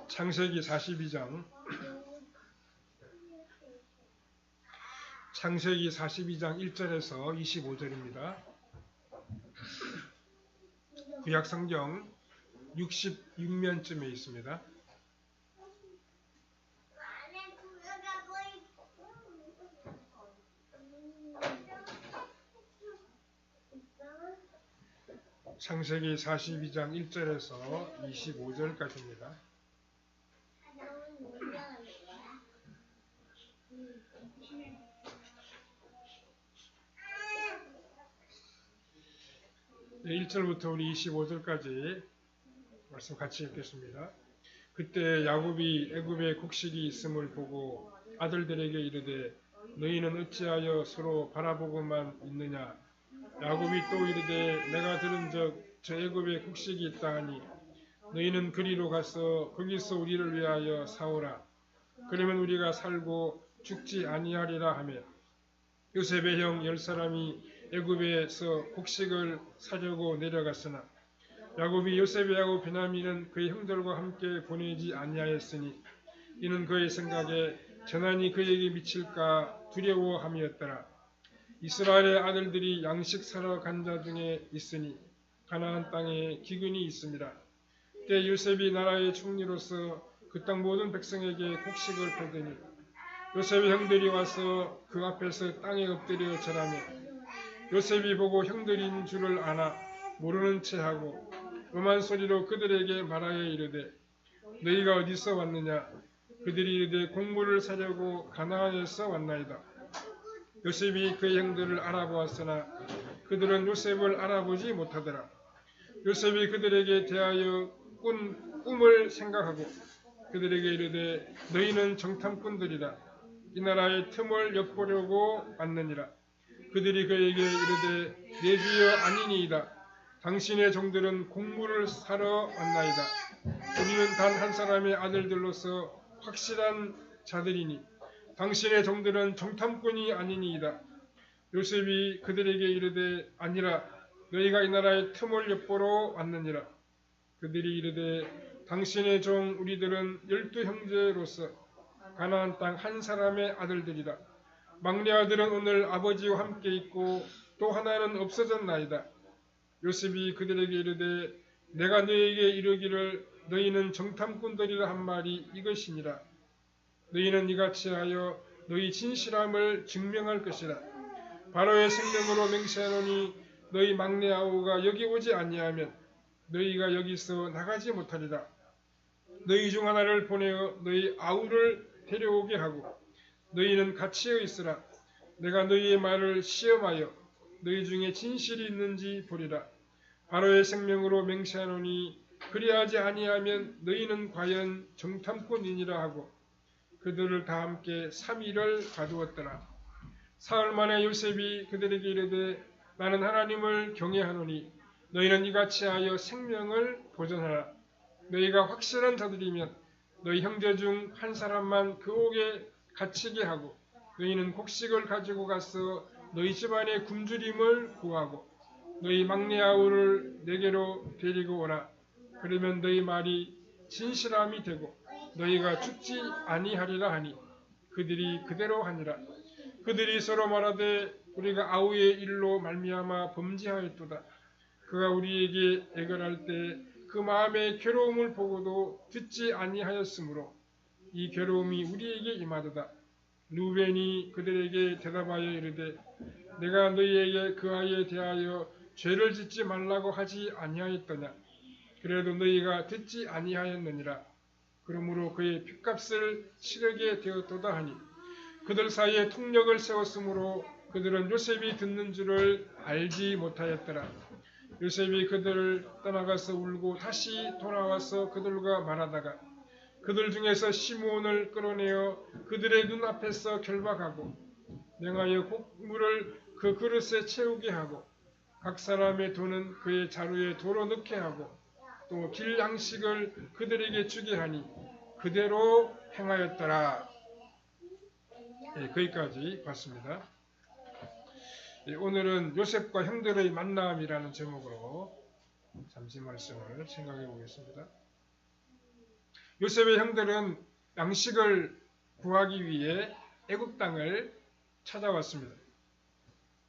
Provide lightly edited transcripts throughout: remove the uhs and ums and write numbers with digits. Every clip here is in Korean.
창세기 42장 창세기 42장 1절에서 25절입니다. 구약성경 66면쯤에 있습니다. 창세기 42장 1절에서 25절까지입니다. 네, 1절부터 우리 25절까지 말씀 같이 읽겠습니다. 그때 야곱이 애굽에 곡식이 있음을 보고 아들들에게 이르되 너희는 어찌하여 서로 바라보고만 있느냐. 야곱이 또 이르되 내가 들은즉 저 애굽에 곡식이 있다 하니 너희는 그리로 가서 거기서 우리를 위하여 사오라. 그러면 우리가 살고 죽지 아니하리라 하며 요셉의 형 10사람이 애굽에서 곡식을 사려고 내려갔으나 야곱이 요셉이하고 베냐민은 그의 형들과 함께 보내지 아니하였으니 이는 그의 생각에 재난이 그에게 미칠까 두려워함이었더라. 이스라엘의 아들들이 양식 사러 간 자 중에 있으니 가나안 땅에 기근이 있습니다. 때 요셉이 나라의 총리로서 그 땅 모든 백성에게 곡식을 팔더니 요셉의 형들이 와서 그 앞에서 땅에 엎드려 절하며 요셉이 보고 형들인 줄을 아나 모르는 체하고 음한 소리로 그들에게 말하여 이르되 너희가 어디서 왔느냐. 그들이 이르되 곡물을 사려고 가나안에서 왔나이다. 요셉이 그의 형들을 알아보았으나 그들은 요셉을 알아보지 못하더라. 요셉이 그들에게 대하여 꾼 꿈을 생각하고 그들에게 이르되 너희는 정탐꾼들이라. 이 나라의 틈을 엿보려고 왔느니라. 그들이 그에게 이르되 내 주여 아니니이다. 당신의 종들은 곡물을 사러 왔나이다. 우리는 단 한 사람의 아들들로서 확실한 자들이니 당신의 종들은 정탐꾼이 아니니이다. 요셉이 그들에게 이르되 아니라 너희가 이 나라의 틈을 엿보러 왔느니라. 그들이 이르되 당신의 종 우리들은 12형제로서 가나안 땅 한 사람의 아들들이라. 막내 아들은 오늘 아버지와 함께 있고 또 하나는 없어졌나이다. 요셉이 그들에게 이르되 내가 너희에게 이르기를 너희는 정탐꾼들이라 한 말이 이것이니라. 너희는 이같이 하여 너희 진실함을 증명할 것이라. 바로의 생명으로 맹세하노니 너희 막내 아우가 여기 오지 아니하면 너희가 여기서 나가지 못하리라. 너희 중 하나를 보내어 너희 아우를 데려오게 하고 너희는 같이에 있으라. 내가 너희의 말을 시험하여 너희 중에 진실이 있는지 보리라. 바로의 생명으로 맹세하노니 그리하지 아니하면 너희는 과연 정탐꾼이니라 하고 그들을 다 함께 3일을 가두었더라. 사흘 만에 요셉이 그들에게 이르되 나는 하나님을 경외하노니 너희는 이같이 하여 생명을 보존하라. 너희가 확실한 자들이면 너희 형제 중 한 사람만 그 옥에 갇히게 하고 너희는 곡식을 가지고 가서 너희 집안의 굶주림을 구하고 너희 막내 아우를 내게로 데리고 오라. 그러면 너희 말이 진실함이 되고 너희가 죽지 아니하리라 하니 그들이 그대로 하니라. 그들이 서로 말하되 우리가 아우의 일로 말미암아 범죄하였도다. 그가 우리에게 애걸할 때 그 마음의 괴로움을 보고도 듣지 아니하였으므로 이 괴로움이 우리에게 임하도다. 루벤이 그들에게 대답하여 이르되 내가 너희에게 그 아이에 대하여 죄를 짓지 말라고 하지 아니하였더냐. 그래도 너희가 듣지 아니하였느니라. 그러므로 그의 핏값을 치르게 되었도다 하니 그들 사이에 통력을 세웠으므로 그들은 요셉이 듣는 줄을 알지 못하였더라. 요셉이 그들을 떠나가서 울고 다시 돌아와서 그들과 말하다가 그들 중에서 시므온을 끌어내어 그들의 눈앞에서 결박하고 명하여 곡물을 그 그릇에 채우게 하고 각 사람의 돈은 그의 자루에 도로 넣게 하고 또 길 양식을 그들에게 주게 하니 그대로 행하였더라. 거기까지 봤습니다. 오늘은 요셉과 형들의 만남이라는 제목으로 잠시 말씀을 생각해 보겠습니다. 요셉의 형들은 양식을 구하기 위해 애굽 땅을 찾아왔습니다.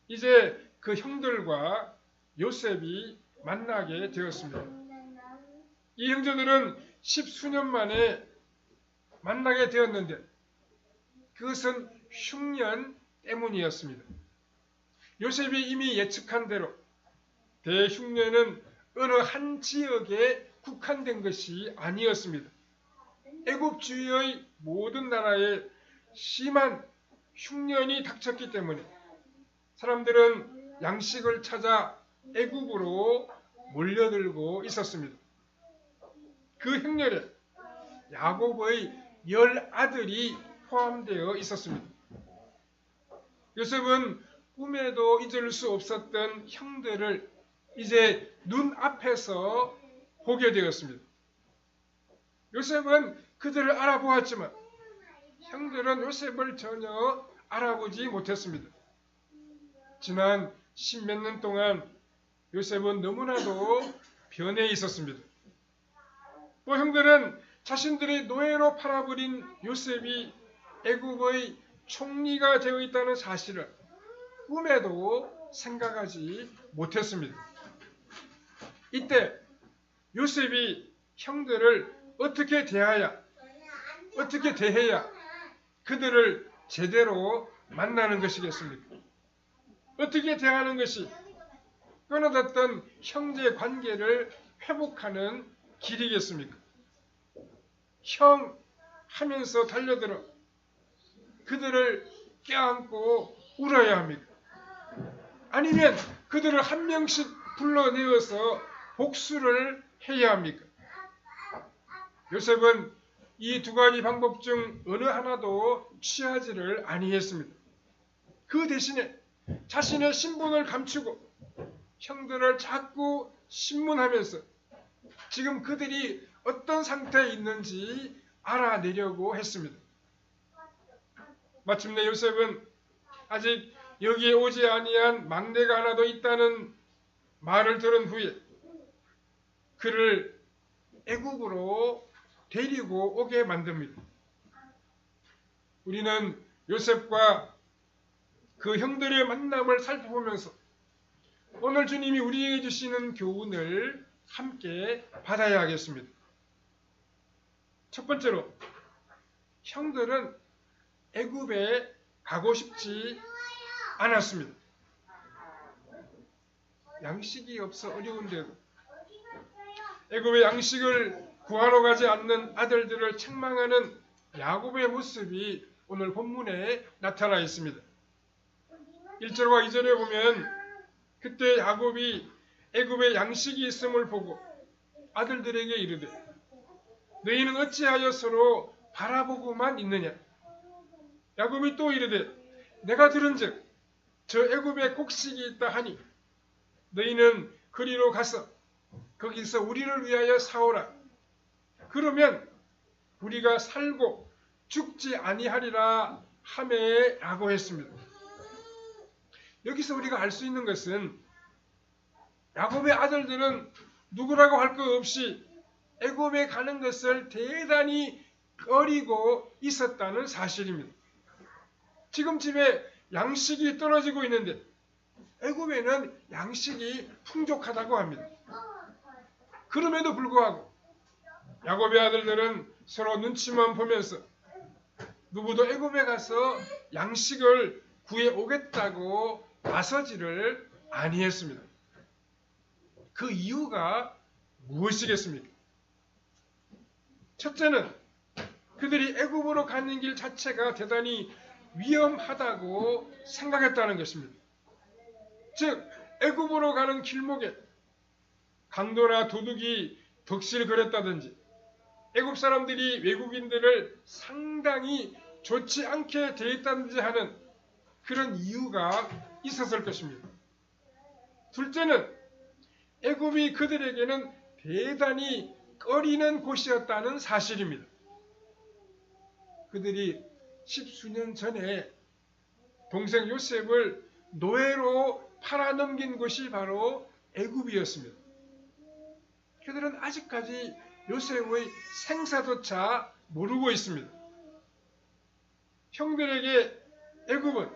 이제 그 형들과 요셉이 만나게 되었습니다. 이 형제들은 10수년 만에 만나게 되었는데 그것은 흉년 때문이었습니다. 요셉이 이미 예측한 대로 대흉년은 어느 한 지역에 국한된 것이 아니었습니다. 애굽 주위의 모든 나라에 심한 흉년이 닥쳤기 때문에 사람들은 양식을 찾아 애굽으로 몰려들고 있었습니다. 그 행렬에 야곱의 10아들이 포함되어 있었습니다. 요셉은 꿈에도 잊을 수 없었던 형들을 이제 눈앞에서 보게 되었습니다. 요셉은 그들을 알아보았지만 형들은 요셉을 전혀 알아보지 못했습니다. 지난 10몇 년 동안 요셉은 너무나도 변해 있었습니다. 또 형들은 자신들의 노예로 팔아버린 요셉이 애굽의 총리가 되어 있다는 사실을 꿈에도 생각하지 못했습니다. 이때 요셉이 형들을 어떻게 대해야 그들을 제대로 만나는 것이겠습니까? 어떻게 대하는 것이 끊어졌던 형제 관계를 회복하는 길이겠습니까? 형 하면서 달려들어 그들을 껴안고 울어야 합니까? 아니면 그들을 한 명씩 불러내어서 복수를 해야 합니까? 요셉은 이 두 가지 방법 중 어느 하나도 취하지를 아니했습니다. 그 대신에 자신의 신분을 감추고 형들을 자꾸 신문하면서 지금 그들이 어떤 상태에 있는지 알아내려고 했습니다. 마침내 요셉은 아직 여기에 오지 아니한 막내가 하나 더 있다는 말을 들은 후에 그를 애굽으로 데리고 오게 만듭니다. 우리는 요셉과 그 형들의 만남을 살펴보면서 오늘 주님이 우리에게 주시는 교훈을 함께 받아야 하겠습니다. 첫 번째로 형들은 애굽에 가고 싶지 않았습니다. 양식이 없어 어려운데도 애굽의 양식을 구하러 가지 않는 아들들을 책망하는 야곱의 모습이 오늘 본문에 나타나 있습니다. 1절과 2절에 보면 그때 야곱이 애굽에 양식이 있음을 보고 아들들에게 이르되 너희는 어찌하여 서로 바라보고만 있느냐. 야곱이 또 이르되 내가 들은즉 저 애굽에 곡식이 있다 하니 너희는 그리로 가서 거기서 우리를 위하여 사오라. 그러면 우리가 살고 죽지 아니하리라 하매 라고 했습니다. 여기서 우리가 알 수 있는 것은 야곱의 아들들은 누구라고 할 것 없이 애굽에 가는 것을 대단히 꺼리고 있었다는 사실입니다. 지금 집에 양식이 떨어지고 있는데 애굽에는 양식이 풍족하다고 합니다. 그럼에도 불구하고 야곱의 아들들은 서로 눈치만 보면서 누구도 애굽에 가서 양식을 구해오겠다고 나서지를 아니했습니다. 그 이유가 무엇이겠습니까? 첫째는 그들이 애굽으로 가는 길 자체가 대단히 위험하다고 생각했다는 것입니다. 즉 애굽으로 가는 길목에 강도나 도둑이 덕실거렸다든지 애굽 사람들이 외국인들을 상당히 좋지 않게 대했다든지 하는 그런 이유가 있었을 것입니다. 둘째는 애굽이 그들에게는 대단히 꺼리는 곳이었다는 사실입니다. 그들이 10수년 전에 동생 요셉을 노예로 팔아넘긴 곳이 바로 애굽이었습니다. 그들은 아직까지 요셉의 생사조차 모르고 있습니다. 형들에게 애굽은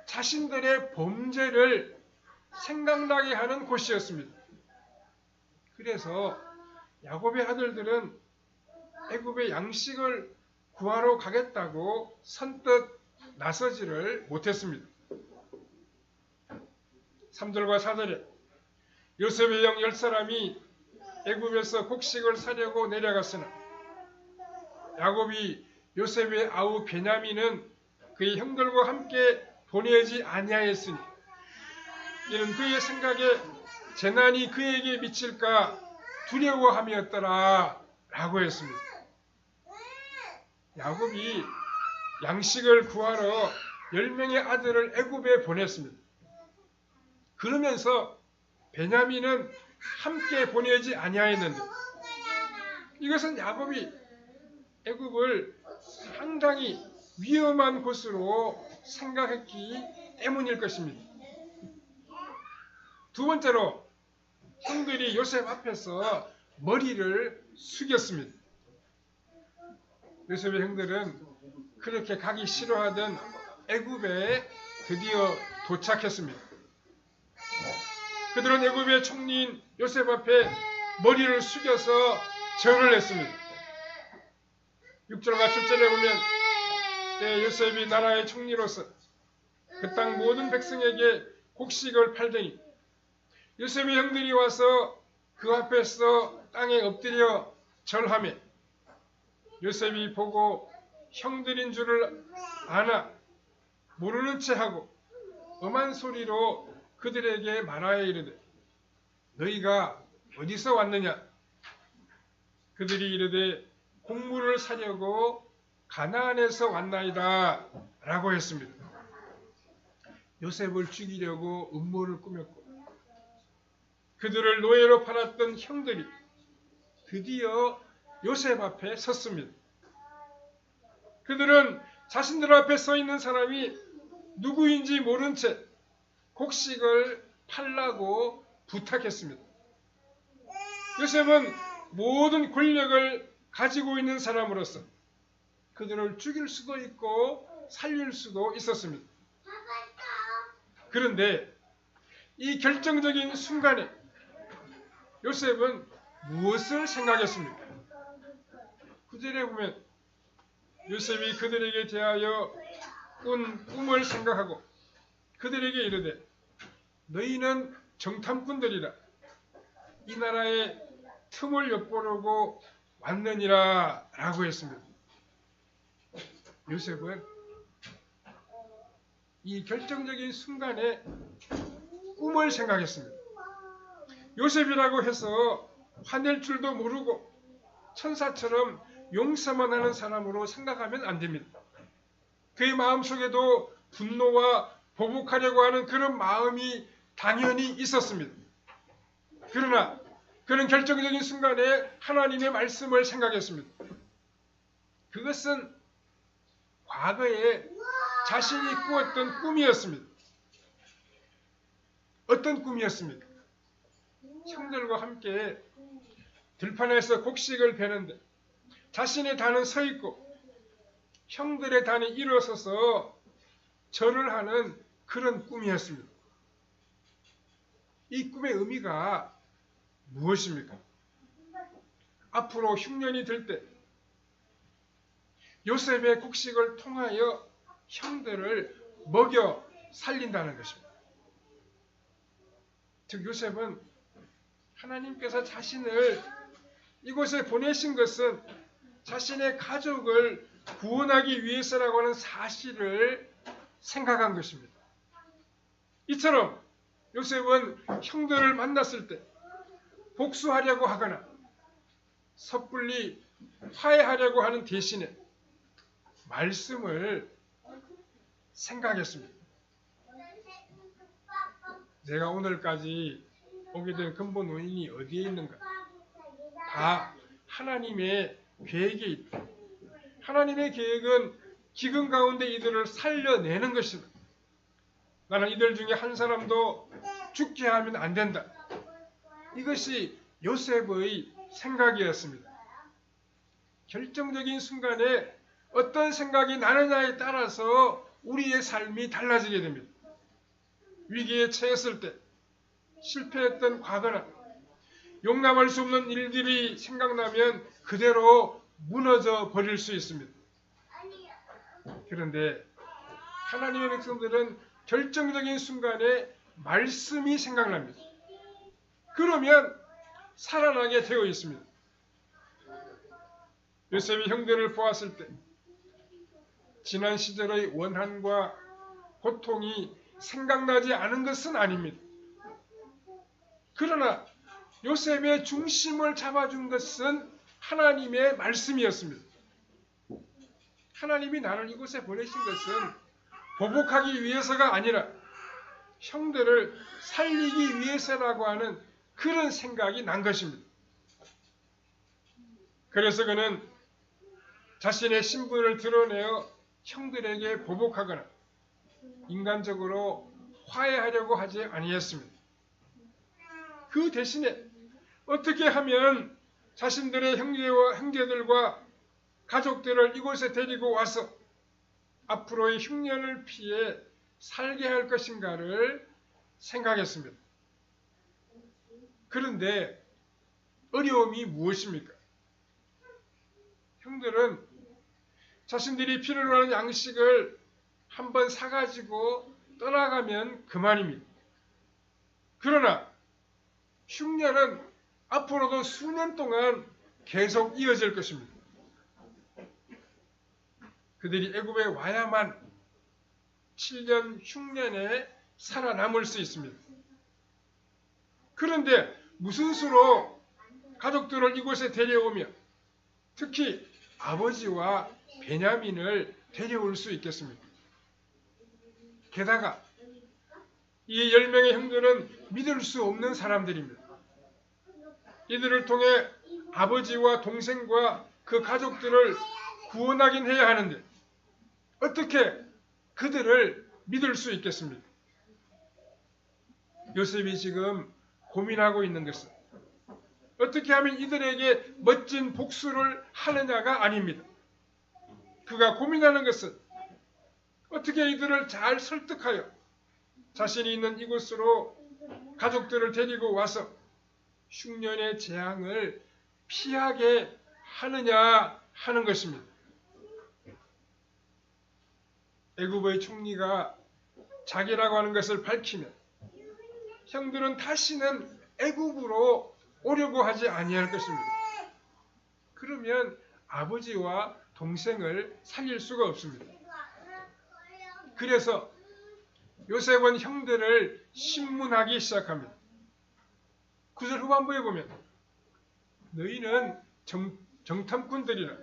자신들의 범죄를 생각나게 하는 곳이었습니다. 그래서 야곱의 아들들은 애굽의 양식을 구하러 가겠다고 선뜻 나서지를 못했습니다. 3절과 4절에 요셉의 형 10사람이 애굽에서 곡식을 사려고 내려갔으나 야곱이 요셉의 아우 베냐민은 그의 형들과 함께 보내지 아니하였으니 이는 그의 생각에 재난이 그에게 미칠까 두려워함이었더라 라고 했습니다. 야곱이 양식을 구하러 10명의 아들을 애굽에 보냈습니다. 그러면서 베냐민은 함께 보내지 아니하였는데 이것은 야곱이 애굽을 상당히 위험한 곳으로 생각했기 때문일 것입니다. 두 번째로 형들이 요셉 앞에서 머리를 숙였습니다. 요셉의 형들은 그렇게 가기 싫어하던 애굽에 드디어 도착했습니다. 그들은 애굽의 총리인 요셉 앞에 머리를 숙여서 절을 했습니다. 6절과 7절에 보면 요셉이 나라의 총리로서 그 땅 모든 백성에게 곡식을 팔더니 요셉의 형들이 와서 그 앞에서 땅에 엎드려 절하며 요셉이 보고 형들인 줄을 아나 모르는 체하고 엄한 소리로 그들에게 말하여 이르되 너희가 어디서 왔느냐? 그들이 이르되 곡물을 사려고 가나안에서 왔나이다 라고 했습니다. 요셉을 죽이려고 음모를 꾸몄고 그들을 노예로 팔았던 형들이 드디어 요셉 앞에 섰습니다. 그들은 자신들 앞에 서 있는 사람이 누구인지 모른 채 곡식을 팔라고 부탁했습니다. 요셉은 모든 권력을 가지고 있는 사람으로서 그들을 죽일 수도 있고 살릴 수도 있었습니다. 그런데 이 결정적인 순간에 요셉은 무엇을 생각했습니까? 9절에 보면 요셉이 그들에게 대하여 꾼 꿈을 생각하고 그들에게 이르되 너희는 정탐꾼들이라 이 나라의 틈을 엿보려고 왔느니라 라고 했습니다. 요셉은 이 결정적인 순간에 꿈을 생각했습니다. 요셉이라고 해서 화낼 줄도 모르고 천사처럼 용서만 하는 사람으로 생각하면 안 됩니다. 그의 마음속에도 분노와 보복하려고 하는 그런 마음이 당연히 있었습니다. 그러나 그는 결정적인 순간에 하나님의 말씀을 생각했습니다. 그것은 과거에 자신이 꾸었던 꿈이었습니다. 어떤 꿈이었습니까? 형들과 함께 들판에서 곡식을 베는데 자신의 단은 서 있고 형들의 단이 일어서서 절을 하는 그런 꿈이었습니다. 이 꿈의 의미가 무엇입니까? 앞으로 흉년이 들 때 요셉의 곡식을 통하여 형들을 먹여 살린다는 것입니다. 즉 요셉은 하나님께서 자신을 이곳에 보내신 것은 자신의 가족을 구원하기 위해서라고 하는 사실을 생각한 것입니다. 이처럼 요셉은 형들을 만났을 때 복수하려고 하거나 섣불리 화해하려고 하는 대신에 말씀을 생각했습니다. 내가 오늘까지 오게 된 근본 원인이 어디에 있는가? 다 하나님의 계획에 있다. 하나님의 계획은 기근 가운데 이들을 살려내는 것이다. 나는 이들 중에 한 사람도 죽게 하면 안 된다. 이것이 요셉의 생각이었습니다. 결정적인 순간에 어떤 생각이 나느냐에 따라서 우리의 삶이 달라지게 됩니다. 위기에 처했을 때, 실패했던 과거나 용납할 수 없는 일들이 생각나면 그대로 무너져 버릴 수 있습니다. 그런데 하나님의 백성들은 결정적인 순간에 말씀이 생각납니다. 그러면 살아나게 되어 있습니다. 요셉이 형들을 보았을 때 지난 시절의 원한과 고통이 생각나지 않은 것은 아닙니다. 그러나 요셉의 중심을 잡아준 것은 하나님의 말씀이었습니다. 하나님이 나를 이곳에 보내신 것은 보복하기 위해서가 아니라 형들을 살리기 위해서라고 하는 그런 생각이 난 것입니다. 그래서 그는 자신의 신분을 드러내어 형들에게 보복하거나 인간적으로 화해하려고 하지 아니했습니다. 그 대신에 어떻게 하면 자신들의 형제들과 가족들을 이곳에 데리고 와서 앞으로의 흉년을 피해 살게 할 것인가를 생각했습니다. 그런데 어려움이 무엇입니까? 형들은 자신들이 필요로 하는 양식을 한번 사가지고 떠나가면 그만입니다. 그러나 흉년은 앞으로도 수년 동안 계속 이어질 것입니다. 그들이 애굽에 와야만 7년 흉년에 살아남을 수 있습니다. 그런데 무슨 수로 가족들을 이곳에 데려오며 특히 아버지와 베냐민을 데려올 수 있겠습니까? 게다가 이 10명의 형들은 믿을 수 없는 사람들입니다. 이들을 통해 아버지와 동생과 그 가족들을 구원하긴 해야 하는데 어떻게 그들을 믿을 수 있겠습니까? 요셉이 지금 고민하고 있는 것은 어떻게 하면 이들에게 멋진 복수를 하느냐가 아닙니다. 그가 고민하는 것은 어떻게 이들을 잘 설득하여 자신이 있는 이곳으로 가족들을 데리고 와서 흉년의 재앙을 피하게 하느냐 하는 것입니다. 애굽의 총리가 자기라고 하는 것을 밝히면 형들은 다시는 애굽으로 오려고 하지 아니할 것입니다. 그러면 아버지와 동생을 살릴 수가 없습니다. 그래서 요셉은 형들을 신문하기 시작합니다. 9절 후반부에 보면 너희는 정탐꾼들이라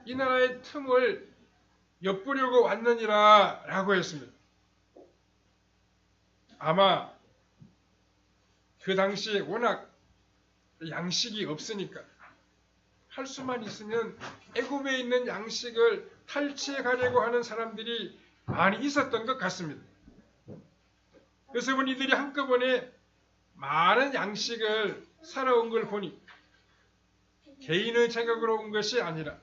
이 나라의 틈을 엿보려고 왔느니라 라고 했습니다. 아마 그 당시에 워낙 양식이 없으니까 할 수만 있으면 애굽에 있는 양식을 탈취해 가려고 하는 사람들이 많이 있었던 것 같습니다. 요셉은 이들이 한꺼번에 많은 양식을 사러온 걸 보니 개인의 자격으로 온 것이 아니라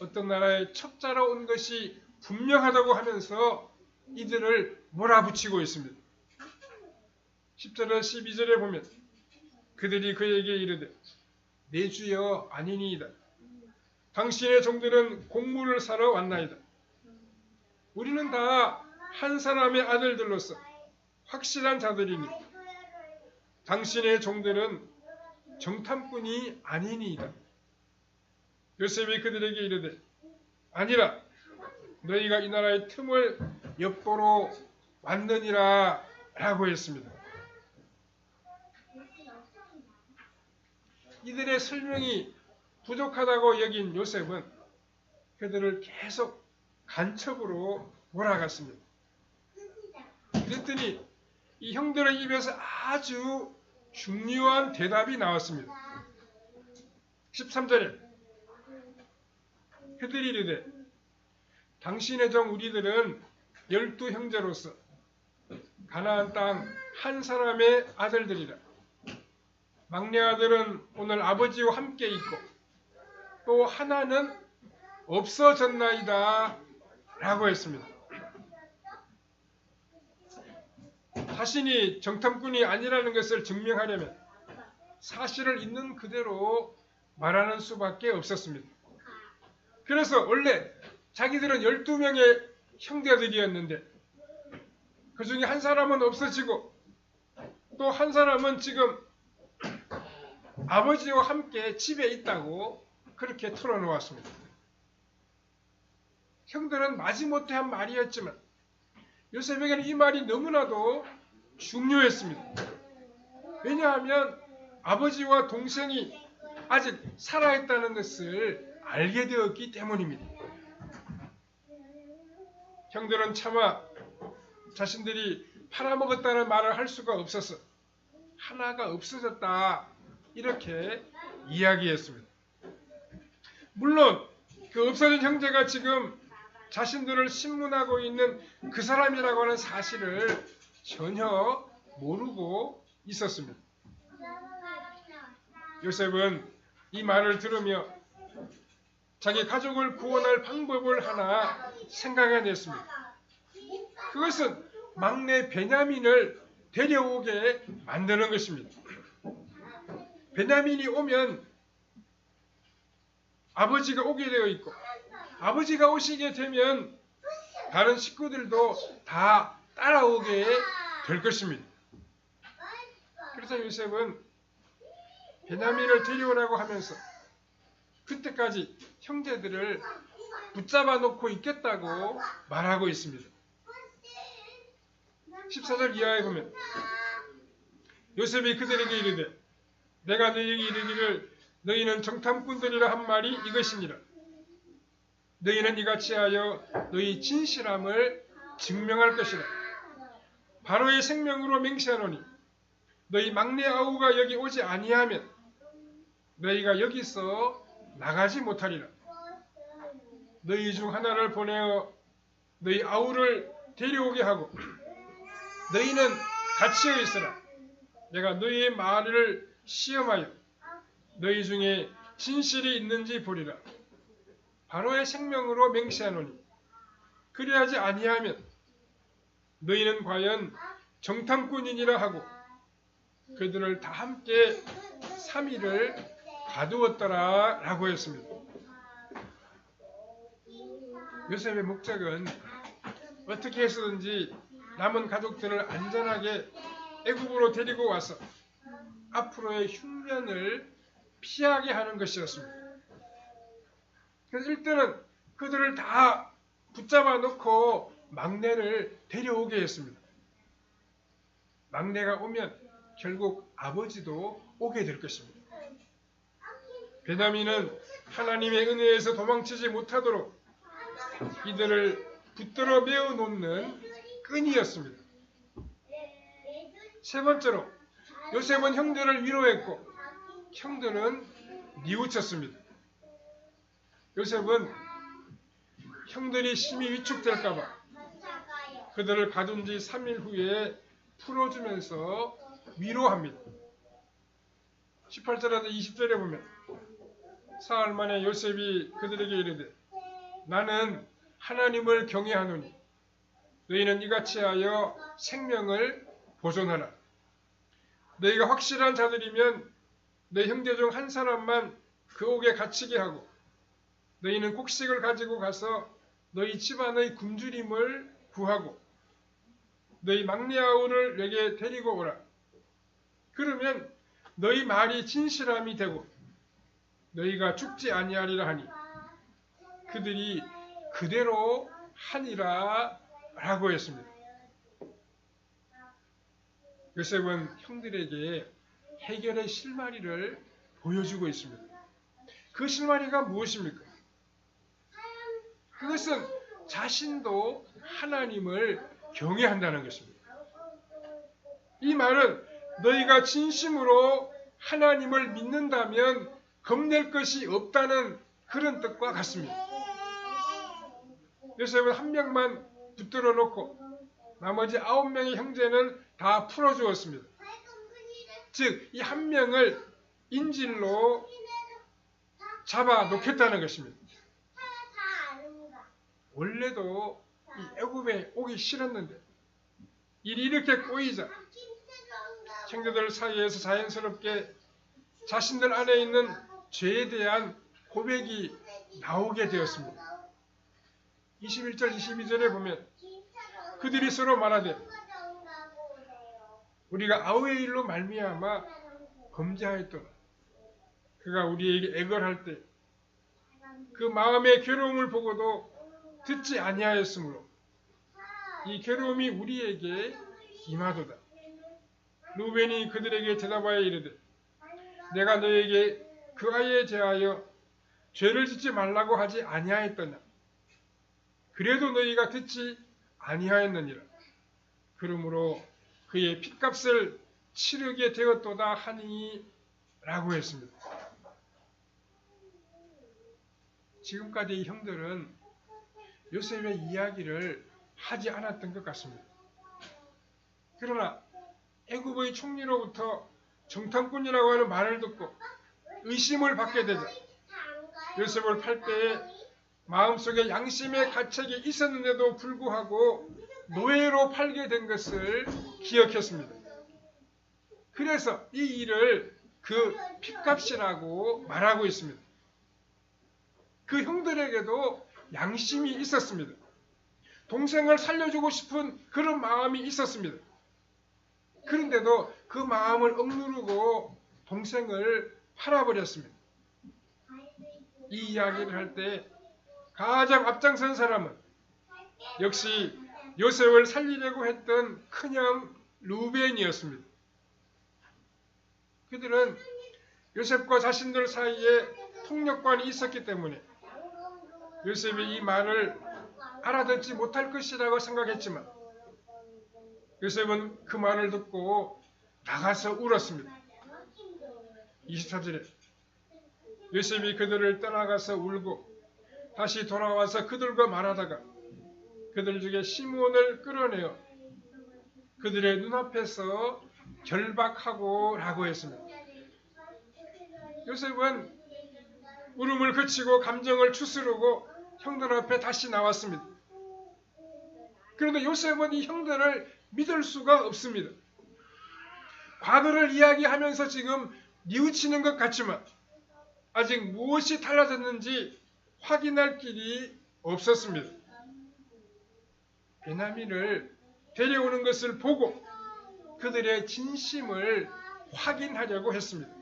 어떤 나라의 첩자로 온 것이 분명하다고 하면서 이들을 몰아붙이고 있습니다. 10절에서 12절에 보면 그들이 그에게 이르되 내 주여 아니니이다. 당신의 종들은 곡물을 사러 왔나이다. 우리는 다 한 사람의 아들들로서 확실한 자들이니 당신의 종들은 정탐꾼이 아니니이다. 요셉이 그들에게 이르되 아니라 너희가 이 나라의 틈을 엿보러 왔느니라 라고 했습니다. 이들의 설명이 부족하다고 여긴 요셉은 그들을 계속 간첩으로 몰아갔습니다. 그랬더니 이 형들의 입에서 아주 중요한 대답이 나왔습니다. 13절에 그들이 이르되 당신의 종 우리들은 12형제로서 가나안 땅 한 사람의 아들들이라. 막내 아들은 오늘 아버지와 함께 있고 또 하나는 없어졌나이다 라고 했습니다. 자신이 정탐꾼이 아니라는 것을 증명하려면 사실을 있는 그대로 말하는 수밖에 없었습니다. 그래서 원래 자기들은 12명의 형제들이었는데 그 중에 한 사람은 없어지고 또 한 사람은 지금 아버지와 함께 집에 있다고 그렇게 털어놓았습니다. 형들은 마지못해 한 말이었지만 요셉에게는 이 말이 너무나도 중요했습니다. 왜냐하면 아버지와 동생이 아직 살아있다는 것을 알게 되었기 때문입니다. 형들은 차마 자신들이 팔아먹었다는 말을 할 수가 없어서 하나가 없어졌다 이렇게 이야기했습니다. 물론 그 없어진 형제가 지금 자신들을 신문하고 있는 그 사람이라고 하는 사실을 전혀 모르고 있었습니다. 요셉은 이 말을 들으며 자기 가족을 구원할 방법을 하나 생각해냈습니다. 그것은 막내 베냐민을 데려오게 만드는 것입니다. 베냐민이 오면 아버지가 오게 되어 있고 아버지가 오시게 되면 다른 식구들도 다 따라오게 될 것입니다. 그래서 요셉은 베냐민을 데려오라고 하면서 그때까지 형제들을 붙잡아 놓고 있겠다고 말하고 있습니다. 14절 이하에 보면 요셉이 그들에게 이르되 내가 너희에게 이르기를 너희는 정탐꾼들이라 한 말이 이것이니라. 너희는 이같이 하여 너희 진실함을 증명할 것이라. 바로의 생명으로 맹세하노니 너희 막내 아우가 여기 오지 아니하면 너희가 여기서 나가지 못하리라. 너희 중 하나를 보내어 너희 아우를 데려오게 하고 너희는 같이 있으라. 내가 너희의 말을 시험하여 너희 중에 진실이 있는지 보리라. 바로의 생명으로 맹세하노니 그리하지 아니하면 너희는 과연 정탐꾼이니라 하고 그들을 다 함께 3일을 가두었더라 라고 했습니다. 요셉의 목적은 어떻게 해서든지 남은 가족들을 안전하게 애굽으로 데리고 와서 앞으로의 흉년을 피하게 하는 것이었습니다. 그래서 일단은 그들을 다 붙잡아 놓고 막내를 데려오게 했습니다. 막내가 오면 결국 아버지도 오게 될 것입니다. 베냐민은 하나님의 은혜에서 도망치지 못하도록 이들을 붙들어 메어 놓는 끈이었습니다. 세 번째로 요셉은 형들을 위로했고 형들은 뉘우쳤습니다. 요셉은 형들이 심히 위축될까봐 그들을 가둔 지 3일 후에 풀어주면서 위로합니다. 18절에서 20절에 보면 사흘 만에 요셉이 그들에게 이르되 나는 하나님을 경외하노니 너희는 이같이 하여 생명을 보존하라. 너희가 확실한 자들이면 내 형제 중 한 사람만 그 옥에 갇히게 하고 너희는 곡식을 가지고 가서 너희 집안의 굶주림을 구하고 너희 막내 아우를 내게 데리고 오라. 그러면 너희 말이 진실함이 되고 너희가 죽지 아니하리라 하니 그들이 그대로 하니라 라고 했습니다. 요셉은 형들에게 해결의 실마리를 보여주고 있습니다. 그 실마리가 무엇입니까? 그것은 자신도 하나님을 경외한다는 것입니다. 이 말은 너희가 진심으로 하나님을 믿는다면 겁낼 것이 없다는 그런 뜻과 같습니다. 요셉은 한 명만 붙들어 놓고 나머지 9명의 형제는 다 풀어주었습니다. 즉, 이 한 명을 인질로 잡아 놓겠다는 것입니다. 원래도 이 애굽에 오기 싫었는데 일이 이렇게 꼬이자 형제들 사이에서 자연스럽게 자신들 안에 있는 죄에 대한 고백이 나오게 되었습니다. 21절 22절에 보면 그들이 서로 말하되 우리가 아우의 일로 말미암아 범죄하였도다. 그가 우리에게 애걸할 때 그 마음의 괴로움을 보고도 듣지 아니하였으므로 이 괴로움이 우리에게 임하도다. 루벤이 그들에게 대답하여 이르되 내가 너에게 그 아이에 대하여 죄를 짓지 말라고 하지 아니하였더냐. 그래도 너희가 듣지 아니하였느니라. 그러므로 그의 핏값을 치르게 되었도다 하니 라고 했습니다. 지금까지 이 형들은 요셉의 이야기를 하지 않았던 것 같습니다. 그러나 애굽의 총리로부터 정탐꾼이라고 하는 말을 듣고 의심을 받게 되자 요셉을 팔 때에 마음속에 양심의 가책이 있었는데도 불구하고 노예로 팔게 된 것을 기억했습니다. 그래서 이 일을 그 핏값이라고 말하고 있습니다. 그 형들에게도 양심이 있었습니다. 동생을 살려주고 싶은 그런 마음이 있었습니다. 그런데도 그 마음을 억누르고 동생을 팔아버렸습니다. 이 이야기를 할 때 가장 앞장선 사람은 역시 요셉을 살리려고 했던 큰형 루벤이었습니다. 그들은 요셉과 자신들 사이에 통역관이 있었기 때문에 요셉이 이 말을 알아듣지 못할 것이라고 생각했지만 요셉은 그 말을 듣고 나가서 울었습니다. 24절에 요셉이 그들을 떠나가서 울고 다시 돌아와서 그들과 말하다가 그들 중에 시므온을 끌어내어 그들의 눈앞에서 결박하고 라고 했습니다. 요셉은 울음을 그치고 감정을 추스르고 형들 앞에 다시 나왔습니다. 그런데 요셉은 이 형들을 믿을 수가 없습니다. 과거를 이야기하면서 지금 뉘우치는 것 같지만 아직 무엇이 달라졌는지 확인할 길이 없었습니다. 베냐민을 데려오는 것을 보고 그들의 진심을 확인하려고 했습니다.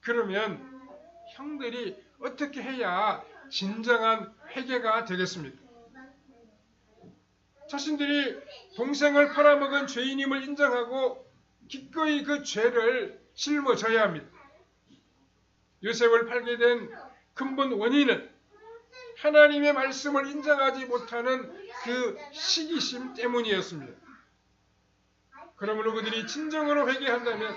그러면 형들이 어떻게 해야 진정한 회개가 되겠습니까? 자신들이 동생을 팔아먹은 죄인임을 인정하고 기꺼이 그 죄를 짊어져야 합니다. 요셉을 팔게 된 근본 원인은 하나님의 말씀을 인정하지 못하는 그 시기심 때문이었습니다. 그러므로 그들이 진정으로 회개한다면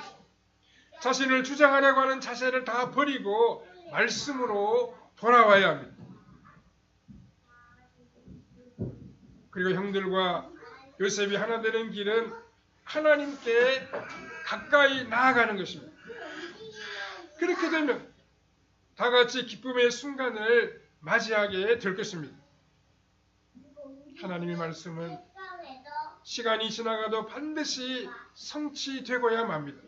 자신을 주장하려고 하는 자세를 다 버리고 말씀으로 돌아와야 합니다. 그리고 형들과 요셉이 하나 되는 길은 하나님께 가까이 나아가는 것입니다. 그렇게 되면 다 같이 기쁨의 순간을 맞이하게 될 것입니다. 하나님의 말씀은 시간이 지나가도 반드시 성취되고야 맙니다.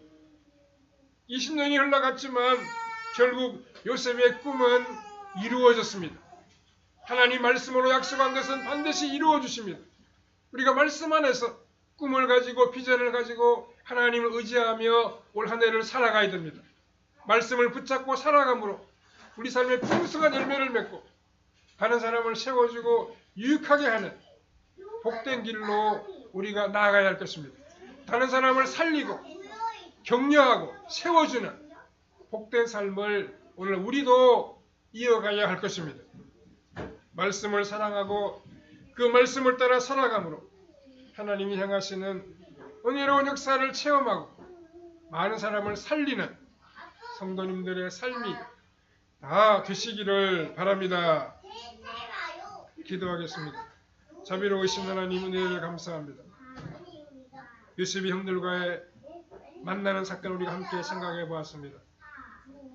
20년이 흘러갔지만 결국 요셉의 꿈은 이루어졌습니다. 하나님 말씀으로 약속한 것은 반드시 이루어 주십니다. 우리가 말씀 안에서 꿈을 가지고 비전을 가지고 하나님을 의지하며 올 한 해를 살아가야 됩니다. 말씀을 붙잡고 살아감으로 우리 삶의 풍성한 열매를 맺고 다른 사람을 세워주고 유익하게 하는 복된 길로 우리가 나아가야 할 것입니다. 다른 사람을 살리고 격려하고 세워주는 복된 삶을 오늘 우리도 이어가야 할 것입니다. 말씀을 사랑하고 그 말씀을 따라 살아감으로 하나님이 행하시는 은혜로운 역사를 체험하고 많은 사람을 살리는 성도님들의 삶이 다 되시기를 바랍니다. 기도하겠습니다. 자비로우신 하나님 은혜를 감사합니다. 요셉이 형들과의 만나는 사건 우리가 함께 생각해 보았습니다.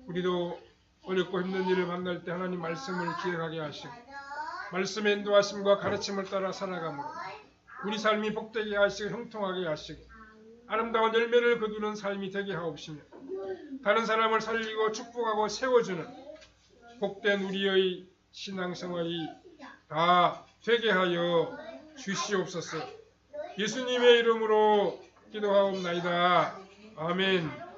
우리도 어렵고 힘든 일을 만날 때 하나님 말씀을 기억하게 하시고 말씀의 인도하심과 가르침을 따라 살아가므로 우리 삶이 복되게 하시고 형통하게 하시고 아름다운 열매를 거두는 삶이 되게 하옵시며 다른 사람을 살리고 축복하고 세워주는 복된 우리의 신앙생활이 다 되게 하여 주시옵소서. 예수님의 이름으로 기도하옵나이다. 아멘.